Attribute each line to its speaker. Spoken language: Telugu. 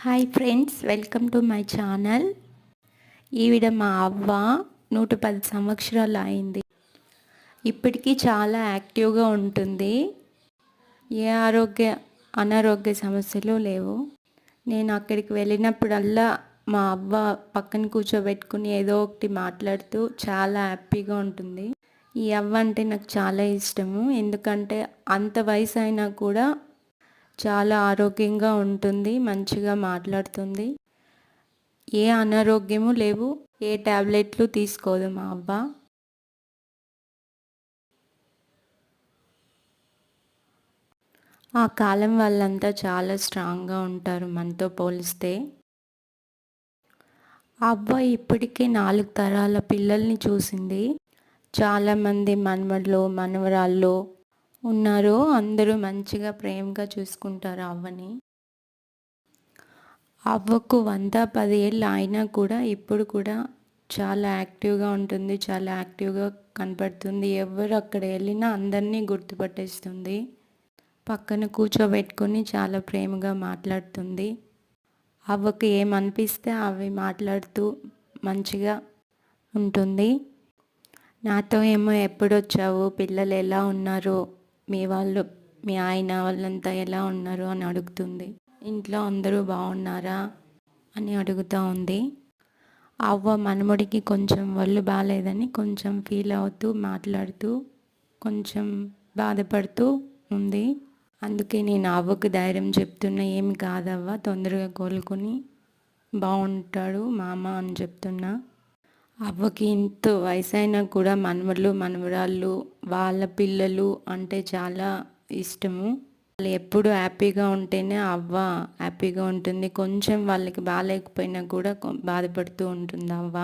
Speaker 1: Hi friends, welcome to my channel. ఈవిడ మా అవ్వ 110 సంవత్సరాలు అయింది. ఇప్పటికీ చాలా యాక్టివ్గా ఉంటుంది. ఏ అనారోగ్య సమస్యలు లేవు. నేను అక్కడికి వెళ్ళినప్పుడల్లా మా అవ్వ పక్కన కూర్చోబెట్టుకుని ఏదో ఒకటి మాట్లాడుతూ చాలా హ్యాపీగా ఉంటుంది. ఈ అవ్వ అంటే నాకు చాలా ఇష్టము. ఎందుకంటే అంత వయసు అయినా కూడా చాలా ఆరోగ్యంగా ఉంటుంది, మంచిగా మాట్లాడుతుంది. ఏ అనారోగ్యము లేవు, ఏ టాబ్లెట్లు తీసుకోదు మా అవ్వ. ఆ కాలం వాళ్ళంతా చాలా స్ట్రాంగ్గా ఉంటారు మనతో పోలిస్తే. అవ్వ ఇప్పటికే 4 తరాల పిల్లల్ని చూసింది. చాలామంది మనవళ్ళు మనవరాళ్ళు ఉన్నారు. అందరూ మంచిగా ప్రేమగా చూసుకుంటారు అవ్వని. అవ్వకు 110 ఏళ్ళు అయినా కూడా ఇప్పుడు కూడా చాలా యాక్టివ్గా ఉంటుంది, చాలా యాక్టివ్గా కనపడుతుంది. ఎవరు అక్కడ వెళ్ళినా అందరినీ గుర్తుపట్టేస్తుంది. పక్కన కూర్చోబెట్టుకొని చాలా ప్రేమగా మాట్లాడుతుంది. అవ్వకు ఏమనిపిస్తే అవి మాట్లాడుతూ మంచిగా ఉంటుంది. నాతో ఏమో ఎప్పుడొచ్చావు, పిల్లలు ఎలా ఉన్నారు, మీ ఆయన వాళ్ళంతా ఎలా ఉన్నారు అని అడుగుతుంది. ఇంట్లో అందరూ బాగున్నారా అని అడుగుతూ ఉంది. అవ్వ మనముడికి కొంచెం ఒళ్ళు బాగాలేదని కొంచెం ఫీల్ అవుతూ మాట్లాడుతూ కొంచెం బాధపడుతూ ఉంది. అందుకే నేను అవ్వకు ధైర్యం చెప్తున్నా, ఏమి కాదవ్వ, తొందరగా కోలుకొని బాగుంటాడు మామ అని చెప్తున్నా. అవ్వకి ఇంత వయసు అయినా కూడా మనవళ్ళు మనవరాళ్ళు వాళ్ళ పిల్లలు అంటే చాలా ఇష్టము. వాళ్ళు ఎప్పుడు హ్యాపీగా ఉంటేనే అవ్వ హ్యాపీగా ఉంటుంది. కొంచెం వాళ్ళకి బాగాలేకపోయినా కూడా బాధపడుతూ ఉంటుంది అవ్వ.